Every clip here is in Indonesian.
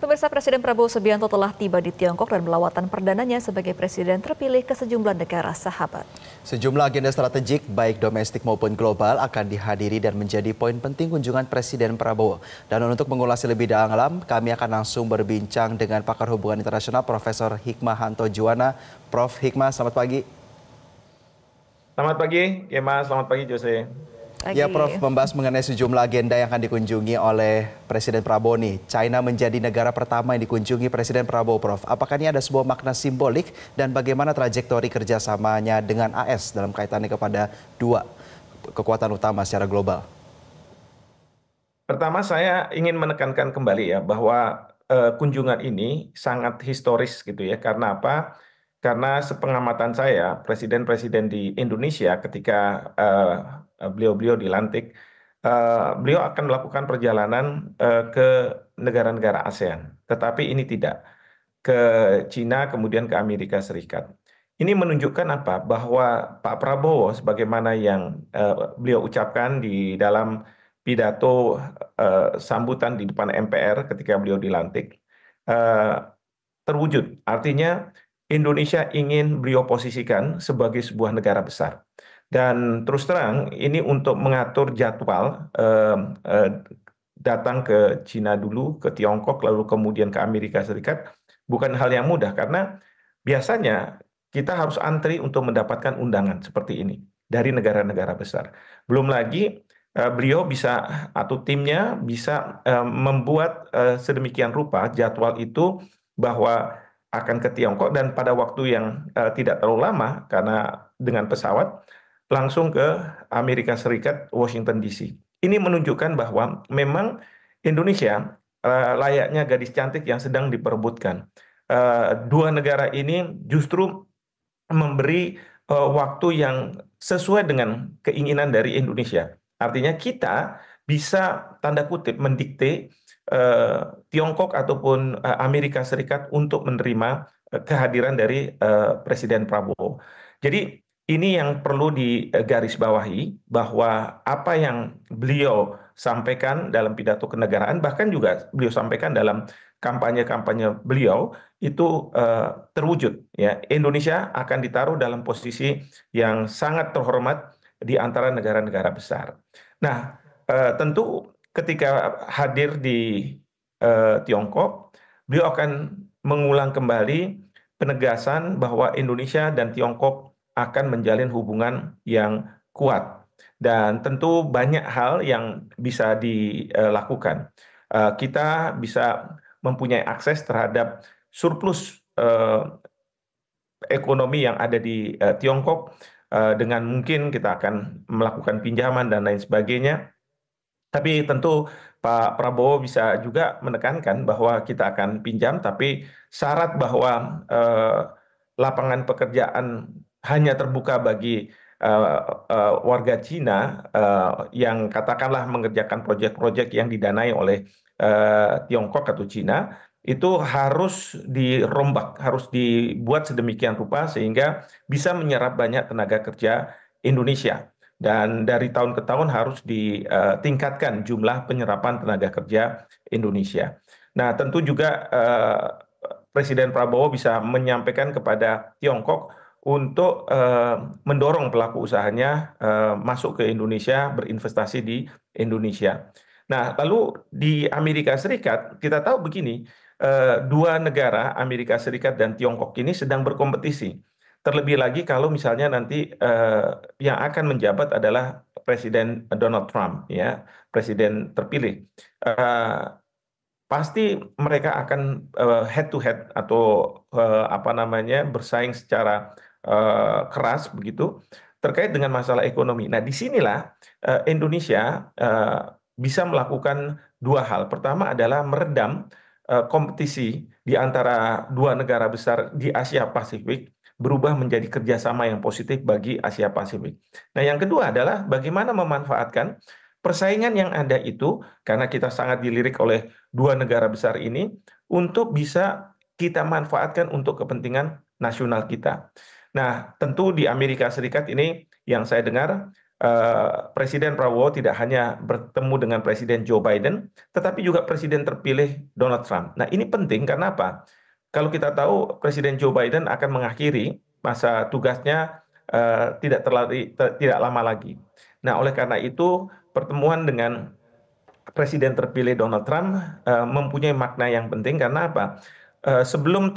Pemirsa, Presiden Prabowo Subianto telah tiba di Tiongkok dan melawatan perdananya sebagai presiden terpilih ke sejumlah negara sahabat. Sejumlah agenda strategik baik domestik maupun global akan dihadiri dan menjadi poin penting kunjungan Presiden Prabowo. Dan untuk mengulasnya lebih dalam, kami akan langsung berbincang dengan pakar hubungan internasional Profesor Hikmahanto Juwana. Prof. Hikmah, selamat pagi. Selamat pagi, Kema. Selamat pagi, Jose. Ya, Prof, membahas mengenai sejumlah agenda yang akan dikunjungi oleh Presiden Prabowo nih. China menjadi negara pertama yang dikunjungi Presiden Prabowo, Prof. Apakah ini ada sebuah makna simbolik dan bagaimana trajektori kerjasamanya dengan AS dalam kaitannya kepada dua kekuatan utama secara global? Pertama, saya ingin menekankan kembali ya bahwa kunjungan ini sangat historis gitu ya. Karena apa? Karena sepengamatan saya, presiden-presiden di Indonesia ketika beliau-beliau dilantik, beliau akan melakukan perjalanan ke negara-negara ASEAN. Tetapi ini tidak ke Cina, kemudian ke Amerika Serikat. Ini menunjukkan apa? Bahwa Pak Prabowo, sebagaimana yang beliau ucapkan di dalam pidato sambutan di depan MPR ketika beliau dilantik, eh, terwujud. Artinya Indonesia ingin beliau posisikan sebagai sebuah negara besar. Dan terus terang, ini untuk mengatur jadwal datang ke Cina dulu, ke Tiongkok, lalu kemudian ke Amerika Serikat, bukan hal yang mudah karena biasanya kita harus antri untuk mendapatkan undangan seperti ini dari negara-negara besar. Belum lagi beliau bisa atau timnya bisa membuat sedemikian rupa jadwal itu bahwa akan ke Tiongkok dan pada waktu yang tidak terlalu lama karena dengan pesawat langsung ke Amerika Serikat, Washington DC. Ini menunjukkan bahwa memang Indonesia layaknya gadis cantik yang sedang diperebutkan. Dua negara ini justru memberi waktu yang sesuai dengan keinginan dari Indonesia. Artinya kita bisa tanda kutip mendikte Tiongkok ataupun Amerika Serikat untuk menerima kehadiran dari Presiden Prabowo. Jadi ini yang perlu digarisbawahi bahwa apa yang beliau sampaikan dalam pidato kenegaraan, bahkan juga beliau sampaikan dalam kampanye-kampanye beliau, itu terwujud. Ya, Indonesia akan ditaruh dalam posisi yang sangat terhormat di antara negara-negara besar. Nah, tentu ketika hadir di Tiongkok, beliau akan mengulang kembali penegasan bahwa Indonesia dan Tiongkok akan menjalin hubungan yang kuat. Dan tentu banyak hal yang bisa dilakukan. Kita bisa mempunyai akses terhadap surplus ekonomi yang ada di Tiongkok, dengan mungkin kita akan melakukan pinjaman dan lain sebagainya. Tapi tentu Pak Prabowo bisa juga menekankan bahwa kita akan pinjam, tapi syarat bahwa lapangan pekerjaan hanya terbuka bagi warga Cina yang katakanlah mengerjakan proyek-proyek yang didanai oleh Tiongkok atau Cina, itu harus dirombak, harus dibuat sedemikian rupa sehingga bisa menyerap banyak tenaga kerja Indonesia. Dan dari tahun ke tahun harus ditingkatkan jumlah penyerapan tenaga kerja Indonesia. Nah, tentu juga Presiden Prabowo bisa menyampaikan kepada Tiongkok untuk mendorong pelaku usahanya masuk ke Indonesia, berinvestasi di Indonesia. Nah, lalu di Amerika Serikat, kita tahu begini, dua negara, Amerika Serikat dan Tiongkok ini sedang berkompetisi. Terlebih lagi kalau misalnya nanti yang akan menjabat adalah Presiden Donald Trump, ya, presiden terpilih. Eh, Pasti mereka akan head to head atau apa namanya bersaing secara keras begitu terkait dengan masalah ekonomi. Nah, disinilah Indonesia bisa melakukan dua hal. Pertama adalah meredam kompetisi di antara dua negara besar di Asia Pasifik berubah menjadi kerjasama yang positif bagi Asia Pasifik. Nah, yang kedua adalah bagaimana memanfaatkan persaingan yang ada itu, karena kita sangat dilirik oleh dua negara besar ini, untuk bisa kita manfaatkan untuk kepentingan nasional kita. Nah, tentu di Amerika Serikat ini yang saya dengar Presiden Prabowo tidak hanya bertemu dengan Presiden Joe Biden, tetapi juga Presiden terpilih Donald Trump. Nah, ini penting karena apa? Kalau kita tahu Presiden Joe Biden akan mengakhiri masa tugasnya tidak lama lagi. Nah, oleh karena itu pertemuan dengan Presiden terpilih Donald Trump mempunyai makna yang penting karena apa? Sebelum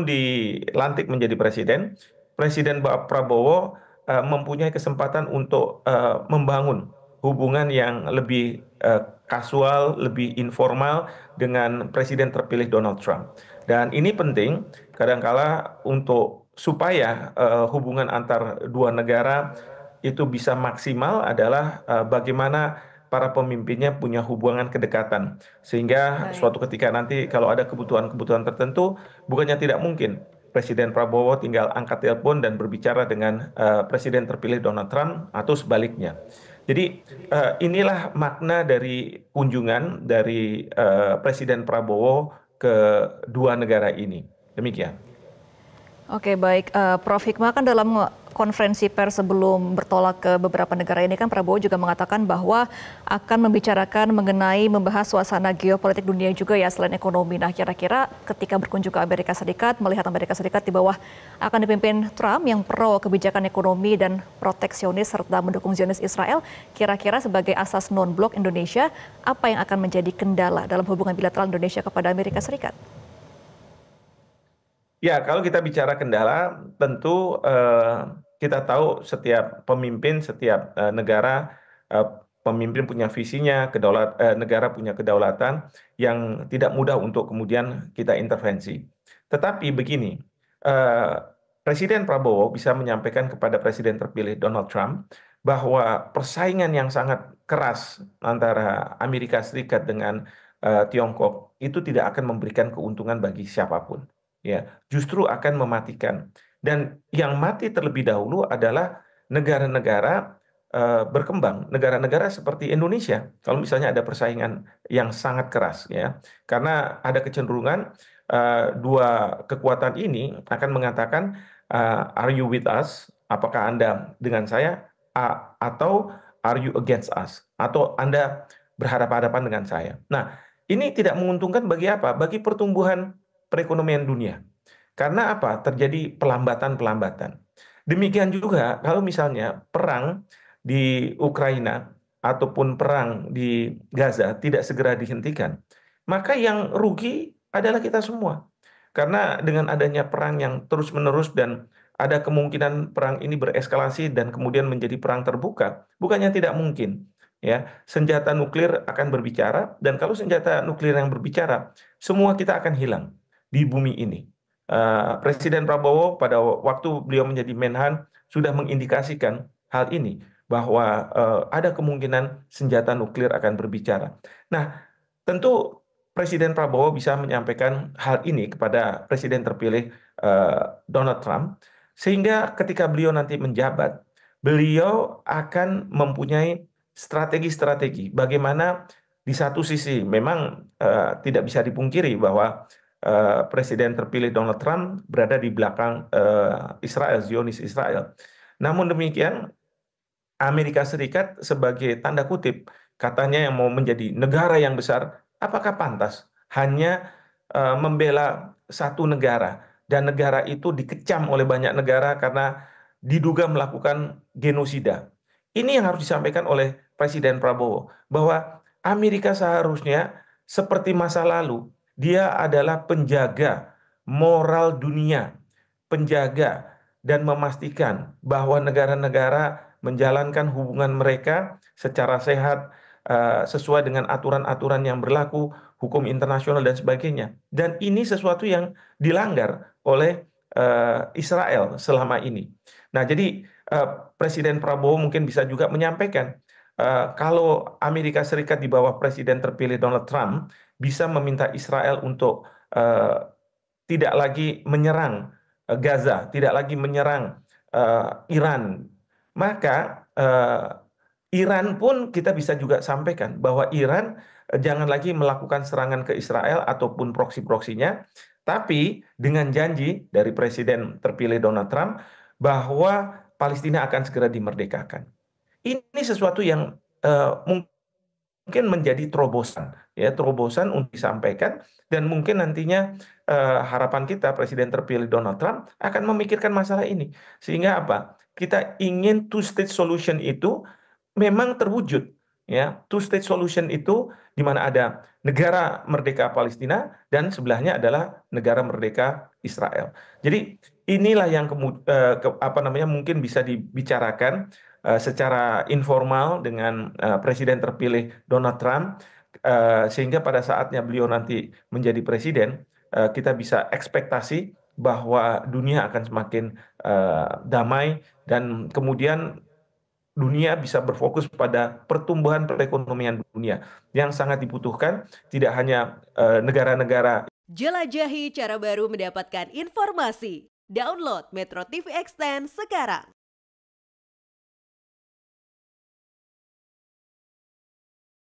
dilantik menjadi presiden, Presiden Prabowo mempunyai kesempatan untuk membangun hubungan yang lebih kasual, lebih informal dengan Presiden terpilih Donald Trump. Dan ini penting kadangkala untuk supaya hubungan antar dua negara itu bisa maksimal adalah bagaimana para pemimpinnya punya hubungan kedekatan. Sehingga Baik. suatu ketika nanti kalau ada kebutuhan-kebutuhan tertentu, bukannya tidak mungkin Presiden Prabowo tinggal angkat telepon dan berbicara dengan Presiden terpilih Donald Trump atau sebaliknya. Jadi inilah makna dari kunjungan dari Presiden Prabowo ke dua negara ini. Demikian. Oke, baik. Prof. Hikmah, kan dalam konferensi pers sebelum bertolak ke beberapa negara ini kan Prabowo juga mengatakan bahwa akan membicarakan mengenai membahas suasana geopolitik dunia juga ya selain ekonomi. Nah, kira-kira ketika berkunjung ke Amerika Serikat, melihat Amerika Serikat di bawah akan dipimpin Trump yang pro kebijakan ekonomi dan proteksionis serta mendukung Zionis Israel, kira-kira sebagai asas non-blok Indonesia, apa yang akan menjadi kendala dalam hubungan bilateral Indonesia kepada Amerika Serikat? Ya, kalau kita bicara kendala, tentu kita tahu setiap pemimpin, setiap negara, pemimpin punya visinya, negara punya kedaulatan yang tidak mudah untuk kemudian kita intervensi. Tetapi begini, eh, Presiden Prabowo bisa menyampaikan kepada Presiden terpilih Donald Trump bahwa persaingan yang sangat keras antara Amerika Serikat dengan Tiongkok itu tidak akan memberikan keuntungan bagi siapapun. Ya, justru akan mematikan. Dan yang mati terlebih dahulu adalah negara-negara berkembang, negara-negara seperti Indonesia. Kalau misalnya ada persaingan yang sangat keras, ya, karena ada kecenderungan dua kekuatan ini akan mengatakan, are you with us? Apakah Anda dengan saya? Atau are you against us? Atau Anda berhadapan-hadapan dengan saya? Nah, ini tidak menguntungkan bagi apa? Bagi pertumbuhan perekonomian dunia. Karena apa? Terjadi pelambatan-pelambatan. Demikian juga kalau misalnya perang di Ukraina ataupun perang di Gaza tidak segera dihentikan, maka yang rugi adalah kita semua. Karena dengan adanya perang yang terus-menerus dan ada kemungkinan perang ini bereskalasi dan kemudian menjadi perang terbuka, bukannya tidak mungkin. Ya, senjata nuklir akan berbicara, dan kalau senjata nuklir yang berbicara, semua kita akan hilang di bumi ini. Presiden Prabowo pada waktu beliau menjadi Menhan sudah mengindikasikan hal ini bahwa ada kemungkinan senjata nuklir akan berbicara. Nah, tentu Presiden Prabowo bisa menyampaikan hal ini kepada Presiden terpilih Donald Trump, sehingga ketika beliau nanti menjabat, beliau akan mempunyai strategi-strategi bagaimana di satu sisi memang tidak bisa dipungkiri bahwa Presiden terpilih Donald Trump berada di belakang Israel, Zionis Israel. Namun demikian, Amerika Serikat sebagai tanda kutip katanya yang mau menjadi negara yang besar, apakah pantas hanya membela satu negara dan negara itu dikecam oleh banyak negara karena diduga melakukan genosida. Ini yang harus disampaikan oleh Presiden Prabowo bahwa Amerika seharusnya seperti masa lalu, dia adalah penjaga moral dunia, penjaga dan memastikan bahwa negara-negara menjalankan hubungan mereka secara sehat, sesuai dengan aturan-aturan yang berlaku, hukum internasional dan sebagainya. Dan ini sesuatu yang dilanggar oleh Israel selama ini. Nah, jadi Presiden Prabowo mungkin bisa juga menyampaikan kalau Amerika Serikat di bawah Presiden terpilih Donald Trump bisa meminta Israel untuk tidak lagi menyerang Gaza, tidak lagi menyerang Iran, maka Iran pun kita bisa juga sampaikan bahwa Iran jangan lagi melakukan serangan ke Israel ataupun proksi-proksinya, tapi dengan janji dari Presiden terpilih Donald Trump bahwa Palestina akan segera dimerdekakan. ini sesuatu yang mungkin menjadi terobosan, ya terobosan untuk disampaikan, dan mungkin nantinya harapan kita Presiden terpilih Donald Trump akan memikirkan masalah ini, sehingga apa? Kita ingin two state solution itu memang terwujud, ya two state solution itu di mana ada negara merdeka Palestina dan sebelahnya adalah negara merdeka Israel. Jadi inilah yang apa namanya mungkin bisa dibicarakan secara informal dengan Presiden terpilih Donald Trump, sehingga pada saatnya beliau nanti menjadi presiden, kita bisa ekspektasi bahwa dunia akan semakin damai, dan kemudian dunia bisa berfokus pada pertumbuhan perekonomian dunia yang sangat dibutuhkan, tidak hanya negara-negara. Jelajahi cara baru mendapatkan informasi. Download Metro TV Extend sekarang.